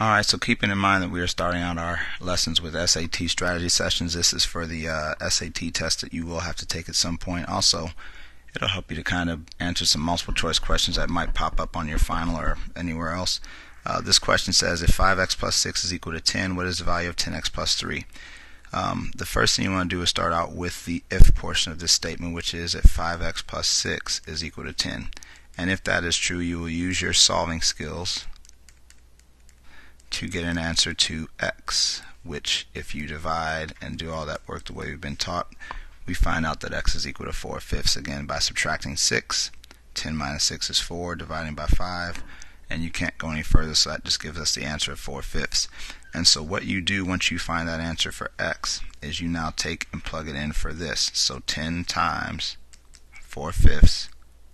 Alright, so keeping in mind that we are starting out our lessons with SAT strategy sessions, this is for the SAT test that you will have to take at some point. Also, it'll help you to kind of answer some multiple choice questions that might pop up on your final or anywhere else. This question says, if 5x plus 6 is equal to 10, what is the value of 10x plus 3? The first thing you want to do is start out with the if portion of this statement, which is if 5x plus 6 is equal to 10. And if that is true, you will use your solving skills to get an answer to x, which if you divide and do all that work the way we've been taught, we find out that x is equal to 4/5 again by subtracting 6. 10 minus 6 is 4, dividing by 5, and you can't go any further, so that just gives us the answer of 4/5. And so what you do once you find that answer for x is you now take and plug it in for this. So 10 times 4/5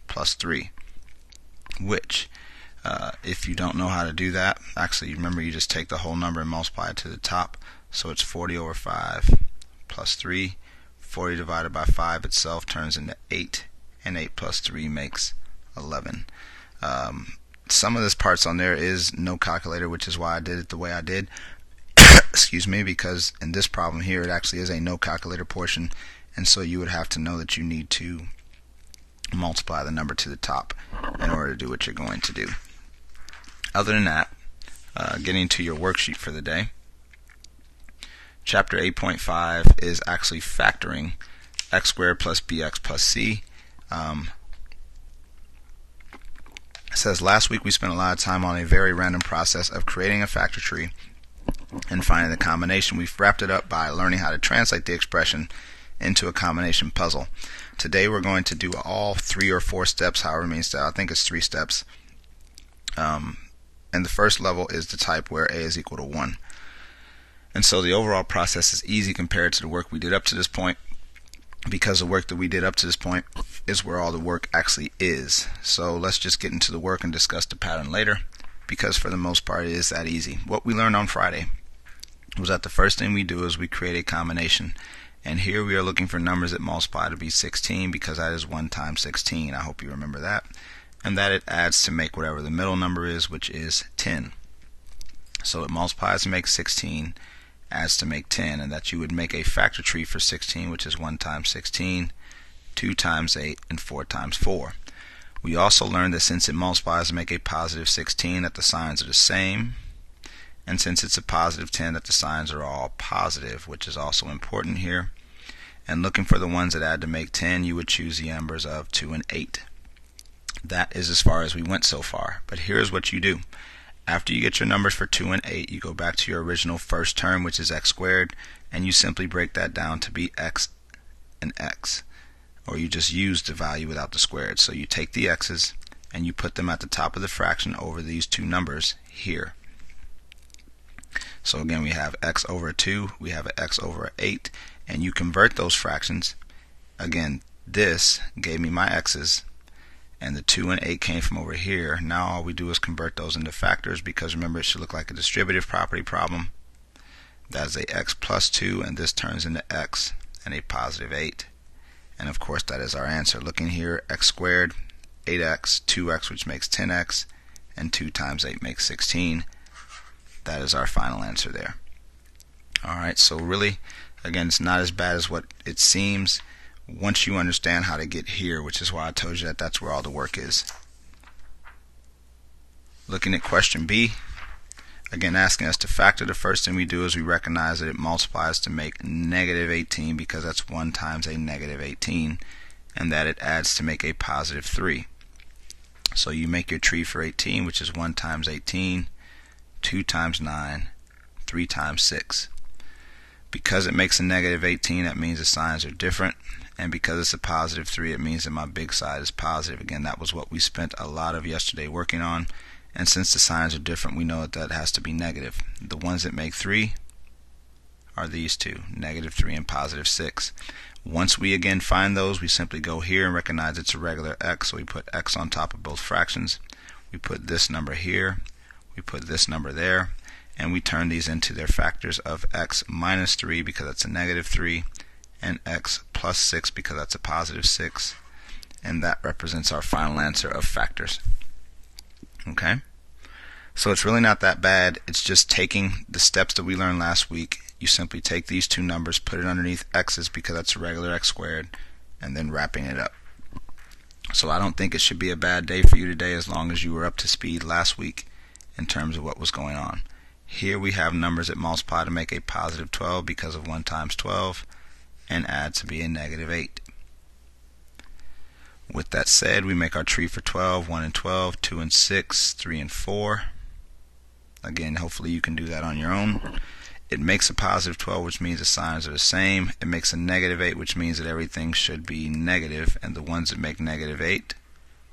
plus 3, which if you don't know how to do that, actually remember you just take the whole number and multiply it to the top. So it's 40 over 5 plus 3. 40 divided by 5 itself turns into 8, and 8 plus 3 makes 11. Some of this parts on there is no calculator, which is why I did it the way I did. Excuse me, because in this problem here it actually is a no calculator portion, and so you would have to know that you need to multiply the number to the top in order to do what you're going to do. Other than that, getting to your worksheet for the day, Chapter 8.5 is actually factoring x squared plus bx plus c. It says, last week we spent a lot of time on a very random process of creating a factor tree and finding the combination. We've wrapped it up by learning how to translate the expression into a combination puzzle. Today we're going to do all 3 or 4 steps, however many steps. I think it's 3 steps. And the first level is the type where a is equal to 1. And so the overall process is easy compared to the work we did up to this point, because the work that we did up to this point is where all the work actually is. So let's just get into the work and discuss the pattern later, because for the most part it is that easy. What we learned on Friday was that the first thing we do is we create a combination. And here we are looking for numbers that multiply to be 16, because that is 1 times 16. I hope you remember that. And that it adds to make whatever the middle number is, which is 10. So it multiplies to make 16, adds to make 10, and that you would make a factor tree for 16, which is 1 times 16, 2 times 8, and 4 times 4. We also learned that since it multiplies to make a positive 16, that the signs are the same, and since it's a positive 10, that the signs are all positive, which is also important here. And looking for the ones that add to make 10, you would choose the numbers of 2 and 8. That is as far as we went so far. But here's what you do. After you get your numbers for 2 and 8, you go back to your original first term, which is x squared, and you simply break that down to be x and x. Or you just use the value without the squared. So you take the x's and you put them at the top of the fraction over these two numbers here. So again, we have x over 2, we have an x over 8, and you convert those fractions. Again, this gave me my x's, and the 2 and 8 came from over here. Now all we do is convert those into factors, because remember, it should look like a distributive property problem. That's a x plus 2, and this turns into x and a positive 8. And of course that is our answer. Looking here, x squared, 8x, 2x, which makes 10x, and 2 times 8 makes 16. That is our final answer there. Alright, so really, again, it's not as bad as what it seems once you understand how to get here, which is why I told you that that's where all the work is. Looking at question B, again asking us to factor, the first thing we do is we recognize that it multiplies to make negative 18, because that's 1 times a negative 18, and that it adds to make a positive 3. So you make your tree for 18, which is 1 times 18, 2 times 9, 3 times 6. Because it makes a negative 18, that means the signs are different, and because it's a positive 3, it means that my big side is positive. Again, that was what we spent a lot of yesterday working on, and since the signs are different, we know that that has to be negative. The ones that make 3 are these two, negative 3 and positive 6. Once we again find those, we simply go here and recognize it's a regular x, so we put x on top of both fractions. We put this number here, we put this number there, and we turn these into their factors of x minus 3, because that's a negative 3, and x plus 6, because that's a positive 6, and that represents our final answer of factors. Okay? So it's really not that bad. It's just taking the steps that we learned last week. You simply take these two numbers, put it underneath x's because that's a regular x squared, and then wrapping it up. So I don't think it should be a bad day for you today as long as you were up to speed last week in terms of what was going on. Here we have numbers that multiply to make a positive 12 because of 1 times 12 and add to be a negative 8. With that said, we make our tree for 12, 1 and 12, 2 and 6, 3 and 4. Again, hopefully you can do that on your own. It makes a positive 12, which means the signs are the same. It makes a negative 8, which means that everything should be negative, and the ones that make negative 8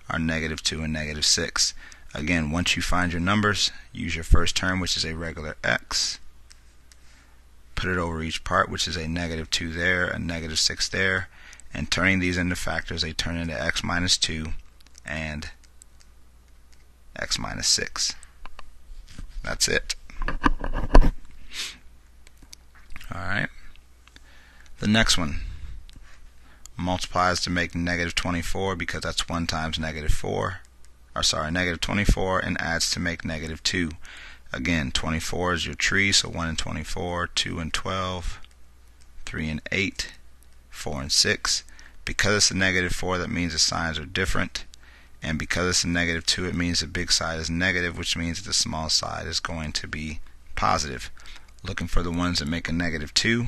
are negative 2 and negative 6. Again, once you find your numbers, use your first term, which is a regular x. Put it over each part, which is a negative 2 there, a negative 6 there, and turning these into factors, they turn into x minus 2 and x minus 6. That's it. Alright. The next one multiplies to make negative 24 because that's 1 times negative 4. Negative 24 and adds to make negative 2. Again, 24 is your tree, so 1 and 24, 2 and 12, 3 and 8, 4 and 6. Because it's a negative 4, that means the signs are different. And because it's a negative 2, it means the big side is negative, which means that the small side is going to be positive. Looking for the ones that make a negative 2.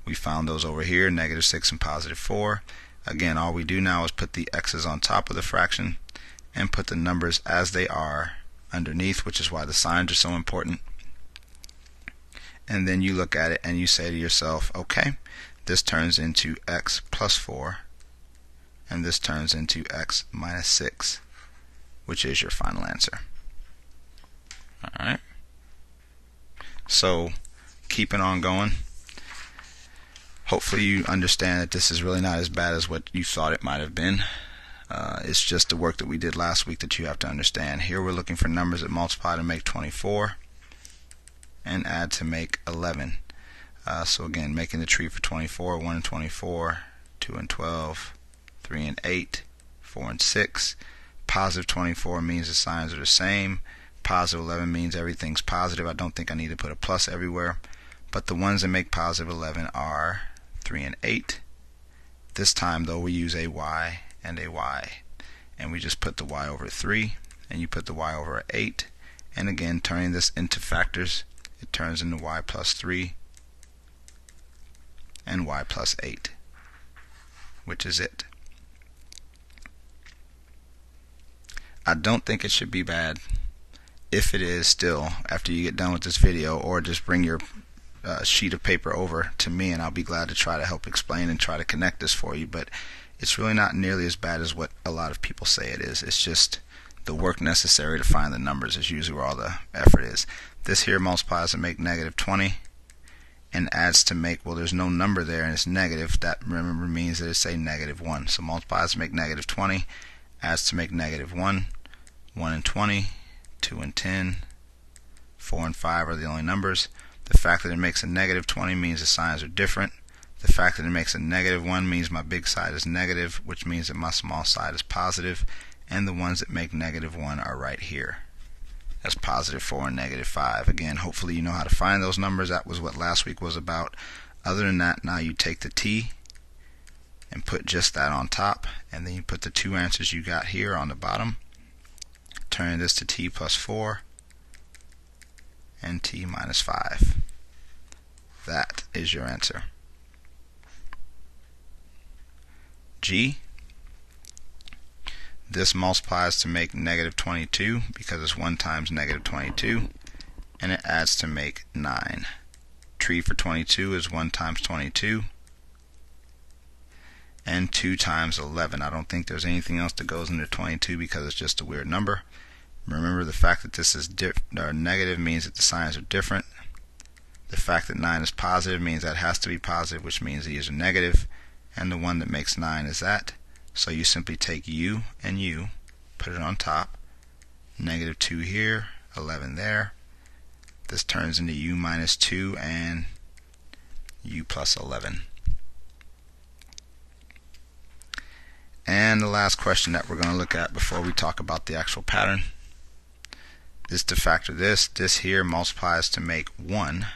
We found those over here, negative 6 and positive 4. Again, all we do now is put the x's on top of the fraction and put the numbers as they are underneath, which is why the signs are so important. And then you look at it and you say to yourself, okay, this turns into x plus 4, and this turns into x minus 6, which is your final answer. Alright. So, keeping on going. Hopefully you understand that this is really not as bad as what you thought it might have been. It's just the work that we did last week that you have to understand. Here we're looking for numbers that multiply to make 24 and add to make 11. So again, making the tree for 24, 1 and 24, 2 and 12, 3 and 8, 4 and 6. Positive 24 means the signs are the same. Positive 11 means everything's positive. I don't think I need to put a plus everywhere. But the ones that make positive 11 are 3 and 8. This time though we use a y and a y, and we just put the y over 3 and you put the y over 8, and again turning this into factors, it turns into y plus 3 and y plus 8, which is it. I don't think it should be bad. If it is, still, after you get done with this video, or just bring your sheet of paper over to me and I'll be glad to try to help explain and try to connect this for you. But it's really not nearly as bad as what a lot of people say it is. It's just the work necessary to find the numbers is usually where all the effort is. This here multiplies to make negative 20 and adds to make, well, there's no number there and it's negative. That, remember, means that it's a negative 1. So multiplies to make negative 20, adds to make negative 1, 1 and 20, 2 and 10, 4 and 5 are the only numbers. The fact that it makes a negative 20 means the signs are different. The fact that it makes a negative 1 means my big side is negative, which means that my small side is positive, and the ones that make negative 1 are right here. That's positive 4 and negative 5. Again, hopefully you know how to find those numbers. That was what last week was about. Other than that, now you take the t and put just that on top, and then you put the two answers you got here on the bottom. Turn this to t plus 4 and t minus 5. That is your answer. G. This multiplies to make negative 22 because it's 1 times negative 22, and it adds to make 9. Tree for 22 is 1 times 22 and 2 times 11. I don't think there's anything else that goes into 22 because it's just a weird number. Remember, the fact that this is negative means that the signs are different. The fact that 9 is positive means that has to be positive, which means these are negative, and the one that makes 9 is that. So you simply take u and u, put it on top, negative 2 here, 11 there. This turns into u minus 2 and u plus 11. And the last question that we're going to look at before we talk about the actual pattern This to factor this. This here multiplies to make 1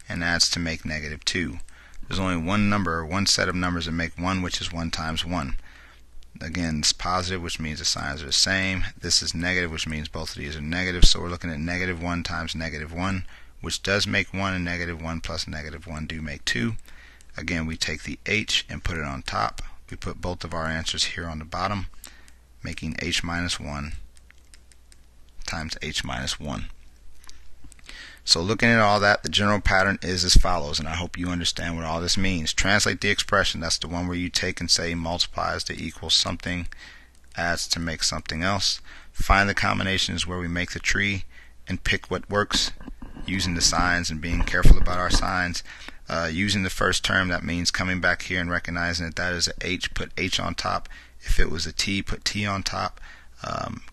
and adds to make negative 2. There's only one number, or one set of numbers that make 1, which is 1 times 1. Again, it's positive, which means the signs are the same. This is negative, which means both of these are negative. So we're looking at negative 1 times negative 1, which does make 1, and negative 1 plus negative 1 do make 2. Again, we take the h and put it on top. We put both of our answers here on the bottom, making h minus 1 times h minus 1. So looking at all that, the general pattern is as follows, and I hope you understand what all this means. Translate the expression. That's the one where you take and say multiplies to equal something, adds to make something else. Find the combinations where we make the tree and pick what works, using the signs and being careful about our signs. Using the first term, that means coming back here and recognizing that that is a h, put h on top. If it was a t, put t on top.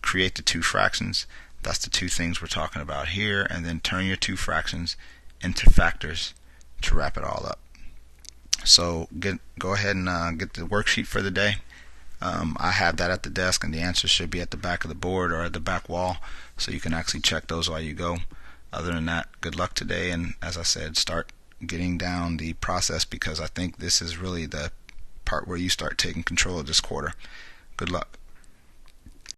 Create the two fractions. That's the two things we're talking about here, and then turn your two fractions into factors to wrap it all up. So go ahead and get the worksheet for the day. I have that at the desk, and the answers should be at the back of the board or at the back wall, so you can actually check those while you go. Other than that, good luck today, and as I said, start getting down the process, because I think this is really the part where you start taking control of this quarter. Good luck.